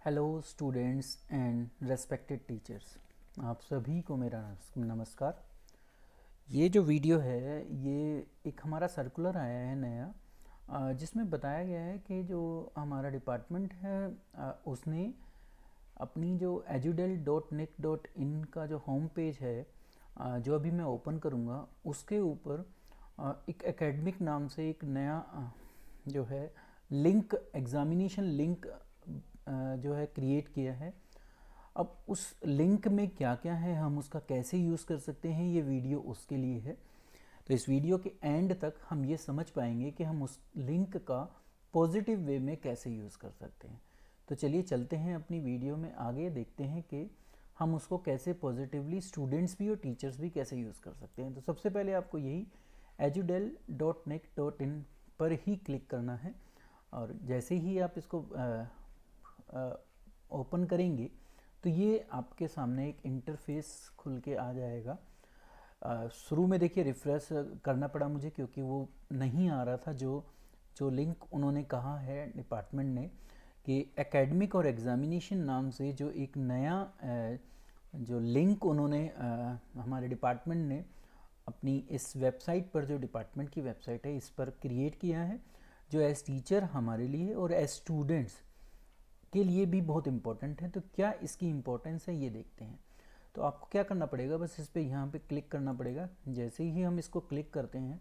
Hello students and respected teachers, आप सभी को मेरा नमस्कार। ये जो वीडियो है ये एक हमारा सर्कुलर आया है नया, जिसमें बताया गया है कि जो हमारा डिपार्टमेंट है उसने अपनी जो edudel.nic.in का जो होम पेज है, जो अभी मैं ओपन करूँगा उसके ऊपर एक एकेडमिक नाम से एक नया जो है लिंक, एग्ज़ामिनेशन लिंक जो है क्रिएट किया है। अब उस लिंक में क्या क्या है, हम उसका कैसे यूज़ कर सकते हैं, ये वीडियो उसके लिए है। तो इस वीडियो के एंड तक हम ये समझ पाएंगे कि हम उस लिंक का पॉजिटिव वे में कैसे यूज़ कर सकते हैं। तो चलिए चलते हैं अपनी वीडियो में आगे, देखते हैं कि हम उसको कैसे पॉजिटिवली स्टूडेंट्स भी और टीचर्स भी कैसे यूज़ कर सकते हैं। तो सबसे पहले आपको यही edudel.nic.in पर ही क्लिक करना है, और जैसे ही आप इसको ओपन करेंगे तो ये आपके सामने एक इंटरफेस खुल के आ जाएगा। शुरू में देखिए रिफ्रेश करना पड़ा मुझे, क्योंकि वो नहीं आ रहा था जो लिंक उन्होंने कहा है डिपार्टमेंट ने कि एकेडमिक और एग्ज़ामिनेशन नाम से जो एक नया जो लिंक उन्होंने हमारे डिपार्टमेंट ने अपनी इस वेबसाइट पर, जो डिपार्टमेंट की वेबसाइट है, इस पर क्रिएट किया है, जो एज टीचर हमारे लिए और एज स्टूडेंट्स के लिए भी बहुत इम्पोर्टेंट है। तो क्या इसकी इम्पोर्टेंस है ये देखते हैं। तो आपको क्या करना पड़ेगा, बस इस पर यहाँ पे क्लिक करना पड़ेगा। जैसे ही हम इसको क्लिक करते हैं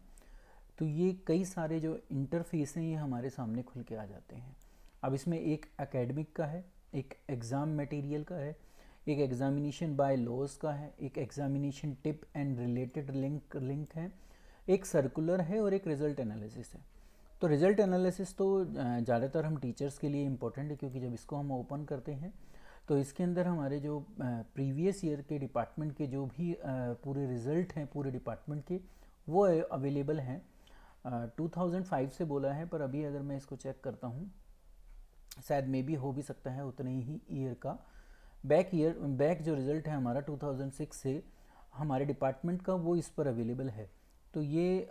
तो ये कई सारे जो इंटरफेस हैं ये हमारे सामने खुल के आ जाते हैं। अब इसमें एक एकेडमिक का है, एक एग्ज़ाम मटेरियल का है, एक एग्ज़ामिनेशन बाय लॉज का है, एक examination tip and related link है, एक सर्कुलर है और एक रिज़ल्ट एनालिसिस है। तो रिज़ल्ट एनालिसिस तो ज़्यादातर हम टीचर्स के लिए इम्पोर्टेंट है, क्योंकि जब इसको हम ओपन करते हैं तो इसके अंदर हमारे जो प्रीवियस ईयर के डिपार्टमेंट के जो भी पूरे रिज़ल्ट हैं पूरे डिपार्टमेंट के, वो अवेलेबल हैं। 2005 से बोला है, पर अभी अगर मैं इसको चेक करता हूँ शायद मे बी हो भी सकता है उतने ही ईयर का बैक जो रिज़ल्ट है हमारा 2006 से हमारे डिपार्टमेंट का, वो इस पर अवेलेबल है। तो ये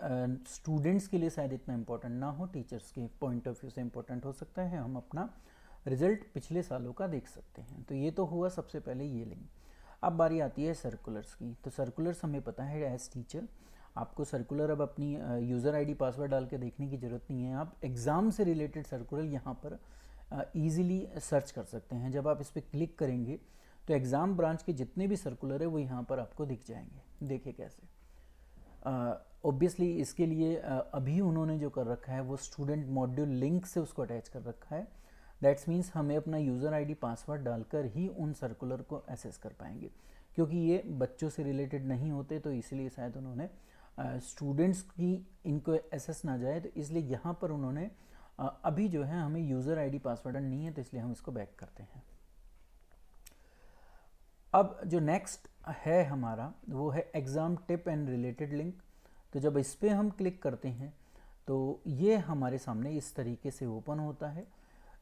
स्टूडेंट्स के लिए शायद इतना इम्पोर्टेंट ना हो, टीचर्स के पॉइंट ऑफ व्यू से इम्पोर्टेंट हो सकता है। हम अपना रिज़ल्ट पिछले सालों का देख सकते हैं। तो ये तो हुआ सबसे पहले ये लिंक। अब बारी आती है सर्कुलर्स की। तो सर्कुलर्स हमें पता है एज टीचर आपको सर्कुलर अब अपनी यूज़र आईडी पासवर्ड डाल के देखने की ज़रूरत नहीं है। आप एग्ज़ाम से रिलेटेड सर्कुलर यहाँ पर ईज़िली सर्च कर सकते हैं। जब आप इस पर क्लिक करेंगे तो एग्ज़ाम ब्रांच के जितने भी सर्कुलर है वो यहाँ पर आपको दिख जाएंगे। देखिए कैसे। ऑब्वियसली इसके लिए अभी उन्होंने जो कर रखा है वो स्टूडेंट मॉड्यूल लिंक से उसको अटैच कर रखा है। दैट्स मीन्स हमें अपना यूज़र आईडी पासवर्ड डालकर ही उन सर्कुलर को एक्सेस कर पाएंगे, क्योंकि ये बच्चों से रिलेटेड नहीं होते, तो इसलिए शायद उन्होंने स्टूडेंट्स की इनको एक्सेस ना जाए, तो इसलिए यहाँ पर उन्होंने अभी जो है हमें यूज़र आईडी पासवर्ड नहीं है, तो इसलिए हम इसको बैक करते हैं। अब जो नेक्स्ट है हमारा वो है exam tip and related link. तो जब इस पर हम क्लिक करते हैं तो ये हमारे सामने इस तरीके से ओपन होता है।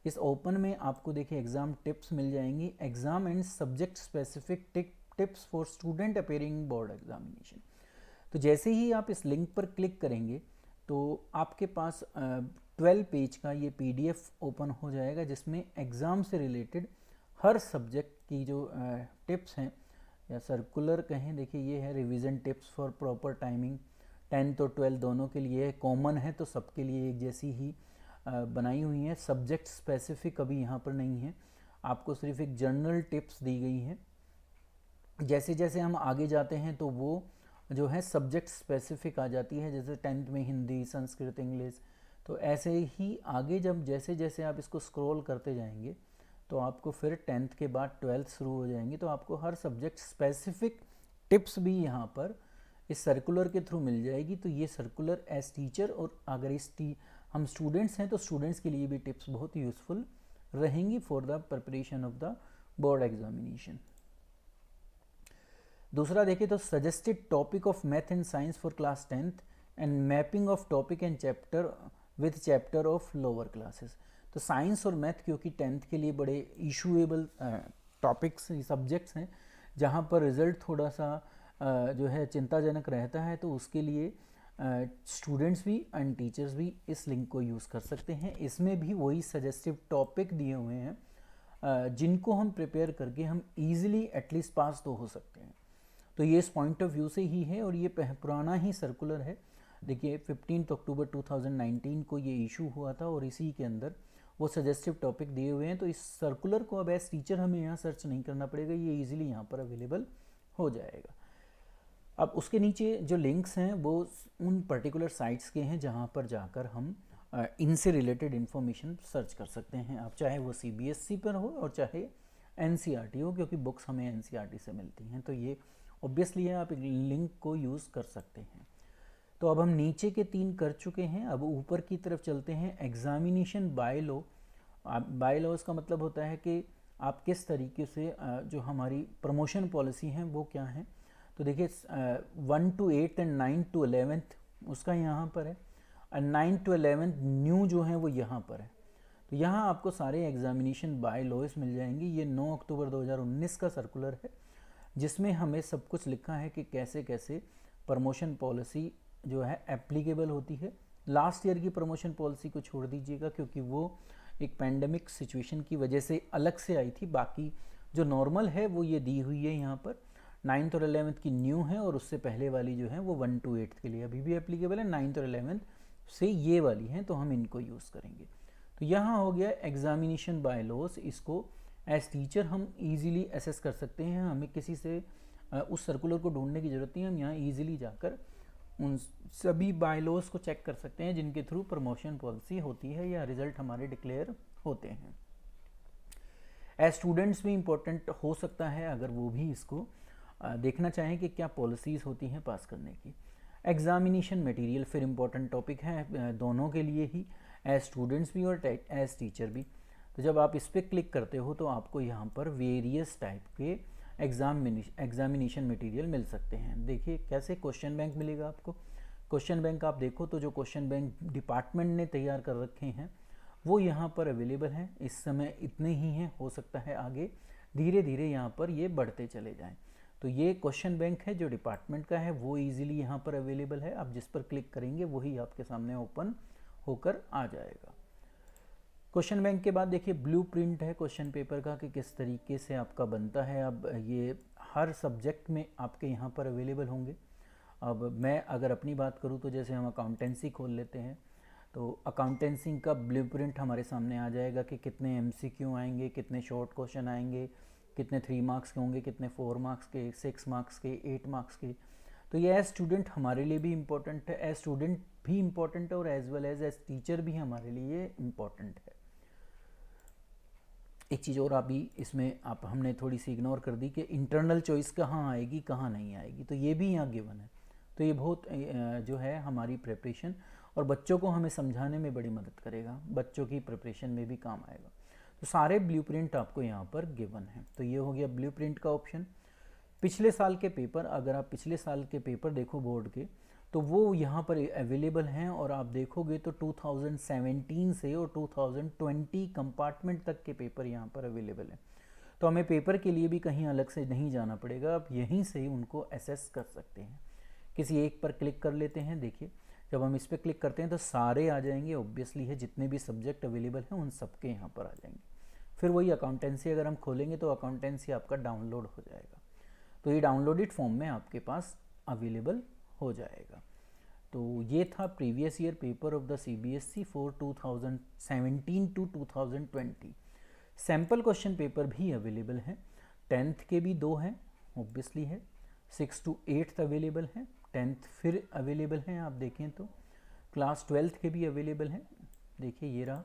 इस ओपन में आपको देखिए एग्ज़ाम टिप्स मिल जाएंगी, exam and subject specific tips for student appearing board examination. तो जैसे ही आप इस लिंक पर क्लिक करेंगे तो आपके पास 12 पेज का ये PDF ओपन हो जाएगा, जिसमें एग्ज़ाम से रिलेटेड हर सब्जेक्ट की जो टिप्स हैं या सर्कुलर कहें, देखिए ये है revision tips for proper timing, 10th और 12th दोनों के लिए कॉमन है, तो सबके लिए एक जैसी ही बनाई हुई है। सब्जेक्ट स्पेसिफिक अभी यहाँ पर नहीं है, आपको सिर्फ एक जनरल टिप्स दी गई हैं। जैसे जैसे हम आगे जाते हैं तो वो जो है सब्जेक्ट स्पेसिफिक आ जाती है, जैसे 10th में हिंदी, संस्कृत, इंग्लिश। तो ऐसे ही आगे जब जैसे जैसे आप इसको स्क्रॉल करते जाएंगे तो आपको फिर 10th के बाद 12th शुरू हो जाएंगी, तो आपको हर सब्जेक्ट स्पेसिफिक टिप्स भी यहाँ पर इस सर्कुलर के थ्रू मिल जाएगी। तो ये सर्कुलर एज टीचर, और अगर हम स्टूडेंट्स हैं तो स्टूडेंट्स के लिए भी टिप्स बहुत यूज़फुल रहेंगी for the preparation of the board examination. दूसरा देखिए तो suggested topic of math and science for class 10th and mapping of topic and chapter with chapter of lower classes. तो साइंस और मैथ क्योंकि 10th के लिए बड़े इशूएबल टॉपिक्स सब्जेक्ट्स हैं, जहाँ पर रिज़ल्ट थोड़ा सा जो है चिंताजनक रहता है, तो उसके लिए स्टूडेंट्स भी एंड टीचर्स भी इस लिंक को यूज़ कर सकते हैं। इसमें भी वही सजेस्टिव टॉपिक दिए हुए हैं जिनको हम प्रिपेयर करके हम इजीली एटलीस्ट पास तो हो सकते हैं। तो ये इस पॉइंट ऑफ व्यू से ही है, और ये पुराना ही सर्कुलर है। देखिए 15 अक्टूबर 2019 को ये इशू हुआ था, और इसी के अंदर वो सजेस्टिव टॉपिक दिए हुए हैं। तो इस सर्कुलर को अब एज टीचर हमें यहाँ सर्च नहीं करना पड़ेगा, ये इजीली यहाँ पर अवेलेबल हो जाएगा। अब उसके नीचे जो लिंक्स हैं वो उन पर्टिकुलर साइट्स के हैं जहाँ पर जाकर हम इनसे रिलेटेड इन्फॉर्मेशन सर्च कर सकते हैं। आप चाहे वो CBSE पर हो और चाहे NCERT हो, क्योंकि बुक्स हमें NCERT से मिलती हैं, तो ये ऑब्वियसली है, आप एक लिंक को यूज़ कर सकते हैं। तो अब हम नीचे के 3 कर चुके हैं, अब ऊपर की तरफ चलते हैं। Examination by law. By law इसका मतलब होता है कि आप किस तरीके से जो हमारी प्रमोशन पॉलिसी हैं वो क्या हैं। तो देखिए 1 to 8 एंड 9 to 11 उसका यहाँ पर है, और 9 to 11 न्यू जो है वो यहाँ पर है। तो यहाँ आपको सारे एग्जामिनेशन बाय लॉज मिल जाएंगे। ये 9 अक्टूबर 2019 का सर्कुलर है, जिसमें हमें सब कुछ लिखा है कि कैसे कैसे प्रमोशन पॉलिसी जो है एप्लीकेबल होती है। लास्ट ईयर की प्रमोशन पॉलिसी को छोड़ दीजिएगा, क्योंकि वो एक पैंडमिक सिचुएशन की वजह से अलग से आई थी। बाकी जो नॉर्मल है वो ये दी हुई है यहाँ पर। 9th और 11th की न्यू है, और उससे पहले वाली जो है वो 1 to 8 के लिए अभी भी एप्लीकेबल है। 9th और 11th से ये वाली हैं, तो हम इनको यूज़ करेंगे। तो यहाँ हो गया एग्जामिनेशन बाय लॉज। इसको एज टीचर हम इजीली एसेस कर सकते हैं। हमें किसी से उस सर्कुलर को ढूंढने की ज़रूरत नहीं है, हम यहाँ इजीली जाकर उन सभी बाय लॉज को चेक कर सकते हैं जिनके थ्रू प्रमोशन पॉलिसी होती है या रिजल्ट हमारे डिक्लेयर होते हैं। एज स्टूडेंट्स भी इम्पोर्टेंट हो सकता है अगर वो भी इसको देखना चाहें कि क्या पॉलिसीज़ होती हैं पास करने की। एग्जामिनेशन मटेरियल फिर इम्पोर्टेंट टॉपिक है दोनों के लिए ही, एज स्टूडेंट्स भी और एज टीचर भी। तो जब आप इस पर क्लिक करते हो तो आपको यहाँ पर वेरियस टाइप के एग्जामिनेशन मटेरियल मिल सकते हैं। देखिए कैसे क्वेश्चन बैंक मिलेगा आपको। क्वेश्चन बैंक आप देखो तो जो क्वेश्चन बैंक डिपार्टमेंट ने तैयार कर रखे हैं वो यहाँ पर अवेलेबल हैं। इस समय इतने ही हैं, हो सकता है आगे धीरे धीरे यहाँ पर ये बढ़ते चले जाएं। तो ये क्वेश्चन बैंक है जो डिपार्टमेंट का है, वो इजीली यहाँ पर अवेलेबल है। आप जिस पर क्लिक करेंगे वही आपके सामने ओपन होकर आ जाएगा। क्वेश्चन बैंक के बाद देखिए ब्लूप्रिंट है क्वेश्चन पेपर का कि किस तरीके से आपका बनता है। अब ये हर सब्जेक्ट में आपके यहाँ पर अवेलेबल होंगे। अब मैं अगर अपनी बात करूँ तो जैसे हम अकाउंटेंसी खोल लेते हैं तो अकाउंटेंसी का ब्लूप्रिंट हमारे सामने आ जाएगा कि कितने MCQ आएंगे, कितने शॉर्ट क्वेश्चन आएंगे, कितने 3 मार्क्स के होंगे, कितने 4 मार्क्स के, 6 मार्क्स के, 8 मार्क्स के। तो ये एज स्टूडेंट हमारे लिए भी इम्पोर्टेंट है, एज स्टूडेंट भी इम्पोर्टेंट है, और एज वेल एज टीचर भी हमारे लिए इम्पोर्टेंट है। एक चीज़ और अभी इसमें हमने थोड़ी सी इग्नोर कर दी कि इंटरनल चॉइस कहाँ आएगी कहाँ नहीं आएगी, तो ये भी यहाँ गिवन है। तो ये बहुत जो है हमारी प्रिपरेशन और बच्चों को हमें समझाने में बड़ी मदद करेगा, बच्चों की प्रिपरेशन में भी काम आएगा। तो सारे ब्लूप्रिंट आपको यहाँ पर गिवन है। तो ये हो गया ब्लूप्रिंट का ऑप्शन। पिछले साल के पेपर, अगर आप पिछले साल के पेपर देखो बोर्ड के, तो वो यहाँ पर अवेलेबल हैं, और आप देखोगे तो 2017 से और 2020 कंपार्टमेंट तक के पेपर यहाँ पर अवेलेबल हैं। तो हमें पेपर के लिए भी कहीं अलग से नहीं जाना पड़ेगा, आप यहीं से ही उनको एसेस कर सकते हैं। किसी एक पर क्लिक कर लेते हैं। देखिए जब हम इस पर क्लिक करते हैं तो सारे आ जाएंगे, ऑब्वियसली है जितने भी सब्जेक्ट अवेलेबल हैं उन सबके यहाँ पर आ जाएंगे। फिर वही अकाउंटेंसी अगर हम खोलेंगे तो अकाउंटेंसी आपका डाउनलोड हो जाएगा, तो ये डाउनलोडेड फॉर्म में आपके पास अवेलेबल हो जाएगा। तो ये था previous year paper of the CBSE for 2017 to 2020। Sample question paper भी अवेलेबल हैं। 10th के भी 2 हैं, ऑब्वियसली है। 6 to 8th अवेलेबल हैं, 10th फिर अवेलेबल हैं। आप देखें तो क्लास 12th के भी अवेलेबल हैं। देखिए ये रहा,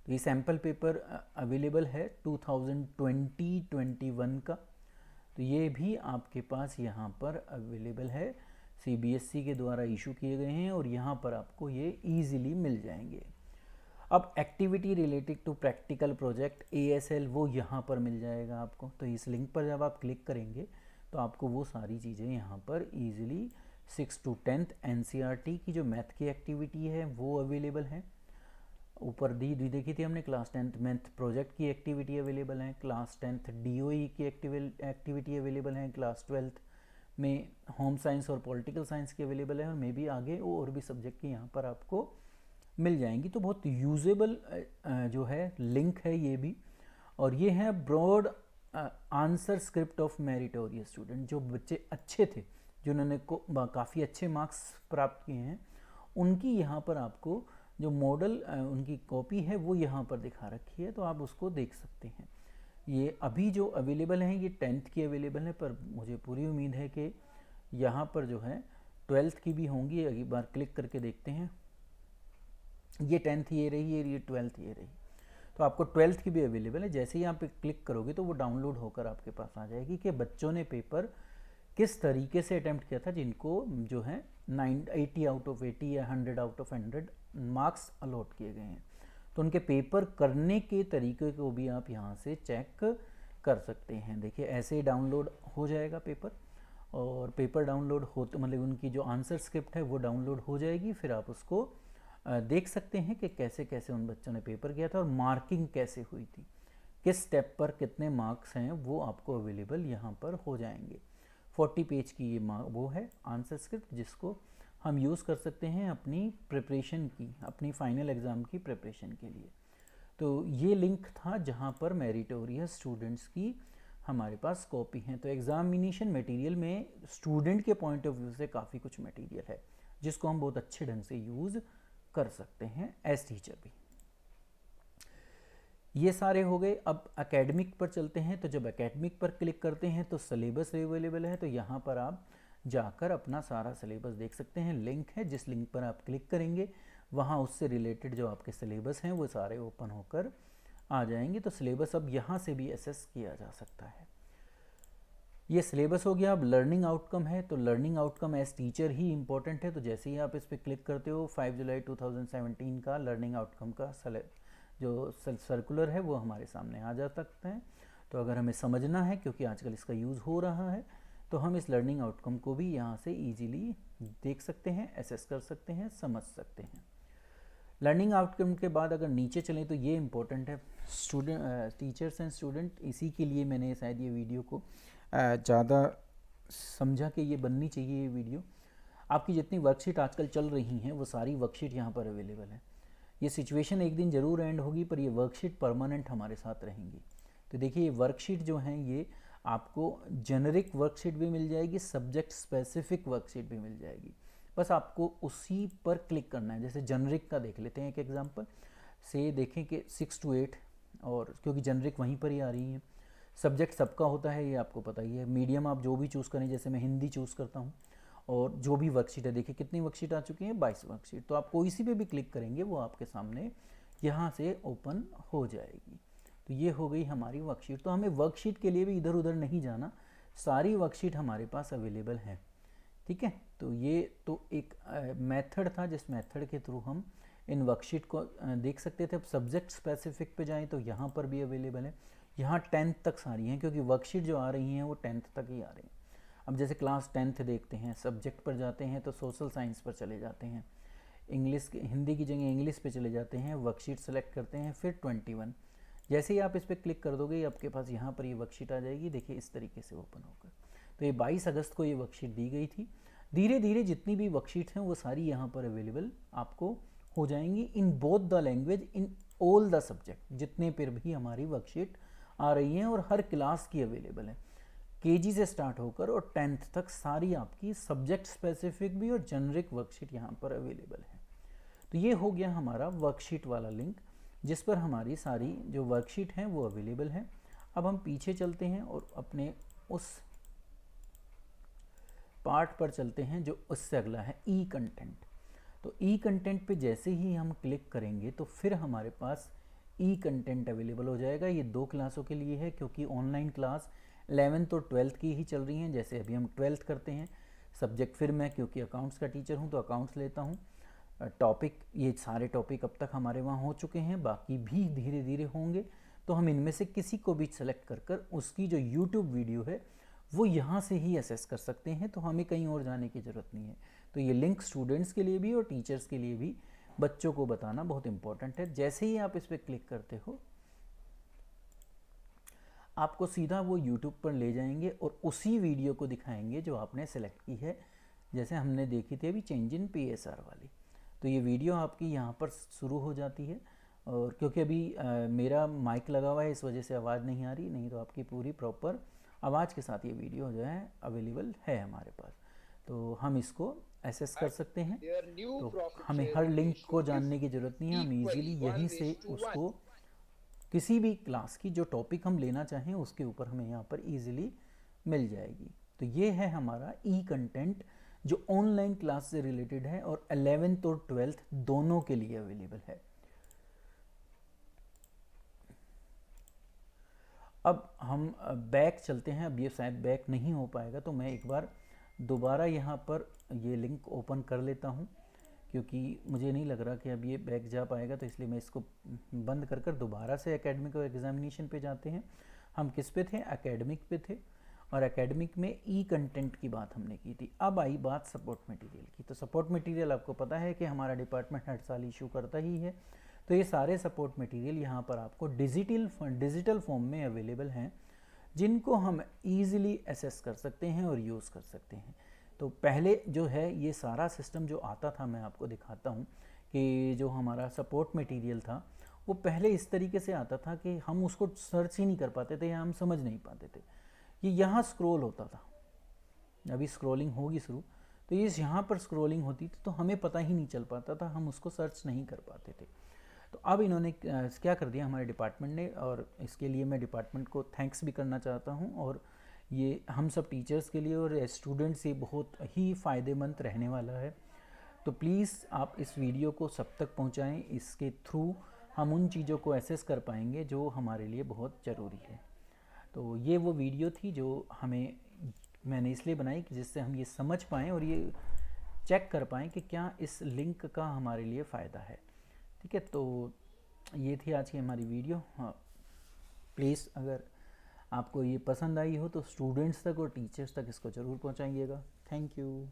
तो ये सैम्पल पेपर अवेलेबल है 2020-21 का। तो ये भी आपके पास यहाँ पर अवेलेबल है, CBSE के द्वारा इशू किए गए हैं, और यहाँ पर आपको ये ईजिली मिल जाएंगे। अब activity related to practical project ASL वो यहाँ पर मिल जाएगा आपको। तो इस लिंक पर जब आप क्लिक करेंगे तो आपको वो सारी चीज़ें यहाँ पर ईजिली 6 to 10th NCERT की जो मैथ की एक्टिविटी है वो अवेलेबल है। ऊपर देखी थी हमने क्लास 10th मैथ प्रोजेक्ट की एक्टिविटी अवेलेबल है, क्लास 10th DOE की एक्टिविटी अवेलेबल है, क्लास 12th में होम साइंस और पॉलिटिकल साइंस की अवेलेबल है, और मे भी आगे और भी सब्जेक्ट की यहाँ पर आपको मिल जाएंगी। तो बहुत यूजेबल जो है लिंक है ये भी। और ये है broad answer script of meritorious student. जो बच्चे अच्छे थे, जिन्होंने काफ़ी अच्छे मार्क्स प्राप्त किए हैं, उनकी यहाँ पर आपको जो मॉडल उनकी कॉपी है वो यहाँ पर दिखा रखी है, तो आप उसको देख सकते हैं। ये अभी जो अवेलेबल हैं ये 10th की अवेलेबल है, पर मुझे पूरी उम्मीद है कि यहाँ पर जो है 12th की भी होंगी। एक बार क्लिक करके देखते हैं। ये 10th ये रही है, ये 12th ये रही। तो आपको 12th की भी अवेलेबल है। जैसे ही आप पे क्लिक करोगे तो वो डाउनलोड होकर आपके पास आ जाएगी कि बच्चों ने पेपर किस तरीके से अटैम्प्ट किया था, जिनको जो है 80 आउट ऑफ 80 या 100 आउट ऑफ 100 मार्क्स अलॉट किए गए हैं। तो उनके पेपर करने के तरीके को भी आप यहाँ से चेक कर सकते हैं। देखिए ऐसे ही डाउनलोड हो जाएगा पेपर, और पेपर डाउनलोड होते मतलब उनकी जो आंसर स्क्रिप्ट है वो डाउनलोड हो जाएगी। फिर आप उसको देख सकते हैं कि कैसे कैसे उन बच्चों ने पेपर किया था और मार्किंग कैसे हुई थी, किस स्टेप पर कितने मार्क्स हैं, वो आपको अवेलेबल यहाँ पर हो जाएंगे। 40 पेज की ये वो है आंसर स्क्रिप्ट, जिसको हम यूज़ कर सकते हैं अपनी प्रिपरेशन की, अपनी फाइनल एग्ज़ाम की प्रिपरेशन के लिए। तो ये लिंक था जहाँ पर मेरिटोरियस स्टूडेंट्स की हमारे पास कॉपी हैं। तो एग्जामिनेशन मटेरियल में स्टूडेंट के पॉइंट ऑफ व्यू से काफ़ी कुछ मटेरियल है, जिसको हम बहुत अच्छे ढंग से यूज़ कर सकते हैं एज टीचर भी। ये सारे हो गए। अब एकेडमिक पर चलते हैं। तो जब एकेडमिक पर क्लिक करते हैं तो सिलेबस अवेलेबल है, तो यहाँ पर आप जाकर अपना सारा सिलेबस देख सकते हैं। लिंक है, जिस लिंक पर आप क्लिक करेंगे वहाँ उससे रिलेटेड जो आपके सिलेबस हैं वो सारे ओपन होकर आ जाएंगे। तो सिलेबस अब यहाँ से भी एसेस किया जा सकता है। ये सिलेबस हो गया। अब लर्निंग आउटकम है, तो लर्निंग आउटकम एज टीचर ही इंपॉर्टेंट है। तो जैसे ही आप इस पर क्लिक करते हो 5 जुलाई 2017 का लर्निंग आउटकम का जो सर्कुलर है वो हमारे सामने आ जा सकता है। तो अगर हमें समझना है, क्योंकि आजकल इसका यूज़ हो रहा है, तो हम इस लर्निंग आउटकम को भी यहाँ से ईजिली देख सकते हैं, एसेस कर सकते हैं, समझ सकते हैं। लर्निंग आउटकम के बाद अगर नीचे चलें तो ये इम्पोर्टेंट है स्टूडेंट, टीचर्स एंड स्टूडेंट। इसी के लिए मैंने शायद ये वीडियो को ज़्यादा समझा कि ये बननी चाहिए ये वीडियो। आपकी जितनी वर्कशीट आजकल चल रही हैं वो सारी वर्कशीट यहाँ पर अवेलेबल है। ये सिचुएशन एक दिन ज़रूर एंड होगी, पर ये वर्कशीट परमानेंट हमारे साथ रहेंगी। तो देखिए ये वर्कशीट जो हैं ये आपको जेनरिक वर्कशीट भी मिल जाएगी, सब्जेक्ट स्पेसिफिक वर्कशीट भी मिल जाएगी। बस आपको उसी पर क्लिक करना है। जैसे जेनरिक का देख लेते हैं एक एग्जांपल से, देखें कि 6 to 8, और क्योंकि जेनरिक वहीं पर ही आ रही है। सब्जेक्ट सबका होता है, ये आपको पता ही है। मीडियम आप जो भी चूज़ करें, जैसे मैं हिंदी चूज़ करता हूँ, और जो भी वर्कशीट है, देखिए कितनी वर्कशीट आ चुकी हैं, 22 वर्कशीट। तो आप कोई सी पे भी क्लिक करेंगे वो आपके सामने यहाँ से ओपन हो जाएगी। तो ये हो गई हमारी वर्कशीट। तो हमें वर्कशीट के लिए भी इधर उधर नहीं जाना, सारी वर्कशीट हमारे पास अवेलेबल है। ठीक है, तो ये तो एक मेथड था जिस मेथड के थ्रू हम इन वर्कशीट को देख सकते थे। अब सब्जेक्ट स्पेसिफिक पे जाएं तो यहाँ पर भी अवेलेबल है। यहाँ 10th तक सारी हैं, क्योंकि वर्कशीट जो आ रही हैं वो 10th तक ही आ रही हैं। अब जैसे क्लास 10th देखते हैं, सब्जेक्ट पर जाते हैं तो सोशल साइंस पर चले जाते हैं, इंग्लिश हिंदी की जगह इंग्लिश पे चले जाते हैं, वर्कशीट सेलेक्ट करते हैं, फिर 21। जैसे ही आप इस पर क्लिक कर दोगे आपके पास यहाँ पर ये वर्कशीट आ जाएगी। देखिए इस तरीके से ओपन होकर। तो ये 22 अगस्त को ये वर्कशीट दी गई थी। धीरे धीरे जितनी भी वर्कशीट हैं वो सारी यहाँ पर अवेलेबल आपको हो जाएंगी in both the language, in all the subject. जितने पर भी हमारी वर्कशीट आ रही हैं और हर क्लास की अवेलेबल है, केजी से स्टार्ट होकर और 10th तक सारी आपकी सब्जेक्ट स्पेसिफिक भी और जेनरिक वर्कशीट यहाँ पर अवेलेबल है। तो ये हो गया हमारा वर्कशीट वाला लिंक, जिस पर हमारी सारी जो वर्कशीट हैं वो अवेलेबल है। अब हम पीछे चलते हैं और अपने उस पार्ट पर चलते हैं जो उससे अगला है ई कंटेंट। तो ई कंटेंट पे जैसे ही हम क्लिक करेंगे तो फिर हमारे पास ई कंटेंट अवेलेबल हो जाएगा। ये 2 क्लासों के लिए है, क्योंकि ऑनलाइन क्लास 11th और 12th की ही चल रही हैं। जैसे अभी हम 12th करते हैं, सब्जेक्ट फिर मैं क्योंकि अकाउंट्स का टीचर हूँ तो अकाउंट्स लेता हूँ। टॉपिक, ये सारे टॉपिक अब तक हमारे वहाँ हो चुके हैं, बाकी भी धीरे धीरे होंगे। तो हम इनमें से किसी को भी सेलेक्ट कर कर उसकी जो यूट्यूब वीडियो है वो यहाँ से ही असेस कर सकते हैं। तो हमें कहीं और जाने की ज़रूरत नहीं है। तो ये लिंक स्टूडेंट्स के लिए भी और टीचर्स के लिए भी, बच्चों को बताना बहुत इंपॉर्टेंट है। जैसे ही आप इस पर क्लिक करते हो आपको सीधा वो यूट्यूब पर ले जाएंगे और उसी वीडियो को दिखाएंगे जो आपने सेलेक्ट की है। जैसे हमने देखी थी अभी चेंज इन PSR वाली, तो ये वीडियो आपकी यहाँ पर शुरू हो जाती है। और क्योंकि अभी मेरा माइक लगा हुआ है इस वजह से आवाज़ नहीं आ रही, नहीं तो आपकी पूरी प्रॉपर आवाज़ के साथ ये वीडियो जो है अवेलेबल है हमारे पास। तो हम इसको एसेस कर सकते हैं। Their new तो profit हमें हर sharing लिंक ratio को is जानने की ज़रूरत नहीं है, हम इजीली equally यहीं 1 से is to 1. उसको किसी भी क्लास की जो टॉपिक हम लेना चाहें उसके ऊपर हमें यहाँ पर इजीली मिल जाएगी। तो ये है हमारा ई कंटेंट जो ऑनलाइन क्लास से रिलेटेड है और 11th और 12th दोनों के लिए अवेलेबल है। अब हम बैक चलते हैं। अब ये शायद बैक नहीं हो पाएगा, तो मैं एक बार दोबारा यहाँ पर ये लिंक ओपन कर लेता हूँ, क्योंकि मुझे नहीं लग रहा कि अब ये बैक जा पाएगा, तो इसलिए मैं इसको बंद कर कर दोबारा से एकेडमिक और एग्जामिनेशन पे जाते हैं। हम किस पे थे? एकेडमिक पे थे, और एकेडमिक में ई कंटेंट की बात हमने की थी। अब आई बात सपोर्ट मटेरियल की। तो सपोर्ट मटेरियल आपको पता है कि हमारा डिपार्टमेंट हर साल इशू करता ही है। तो ये सारे सपोर्ट मटेरियल यहाँ पर आपको डिजिटल फॉर्म में अवेलेबल हैं, जिनको हम ईज़िली एसेस कर सकते हैं और यूज़ कर सकते हैं। तो पहले जो है ये सारा सिस्टम जो आता था, मैं आपको दिखाता हूँ कि जो हमारा सपोर्ट मटेरियल था वो पहले इस तरीके से आता था कि हम उसको सर्च ही नहीं कर पाते थे या हम समझ नहीं पाते थे। ये यहाँ स्क्रॉल होता था, अभी स्क्रॉलिंग होगी शुरू, तो ये यहाँ पर स्क्रॉलिंग होती थी, तो हमें पता ही नहीं चल पाता था, हम उसको सर्च नहीं कर पाते थे। तो अब इन्होंने क्या कर दिया हमारे डिपार्टमेंट ने, और इसके लिए मैं डिपार्टमेंट को थैंक्स भी करना चाहता हूँ। और ये हम सब टीचर्स के लिए और स्टूडेंट्स ये बहुत ही फ़ायदेमंद रहने वाला है। तो प्लीज़ आप इस वीडियो को सब तक पहुँचाएँ, इसके थ्रू हम उन चीज़ों को एसेस कर पाएंगे जो हमारे लिए बहुत ज़रूरी है। तो ये वो वीडियो थी जो मैंने इसलिए बनाई कि जिससे हम ये समझ पाएँ और ये चेक कर पाएँ कि क्या इस लिंक का हमारे लिए फ़ायदा है। ठीक है, तो ये थी आज की हमारी वीडियो। हाँ, प्लीज़ अगर आपको ये पसंद आई हो तो स्टूडेंट्स तक और टीचर्स तक इसको ज़रूर पहुंचाइएगा। Thank you.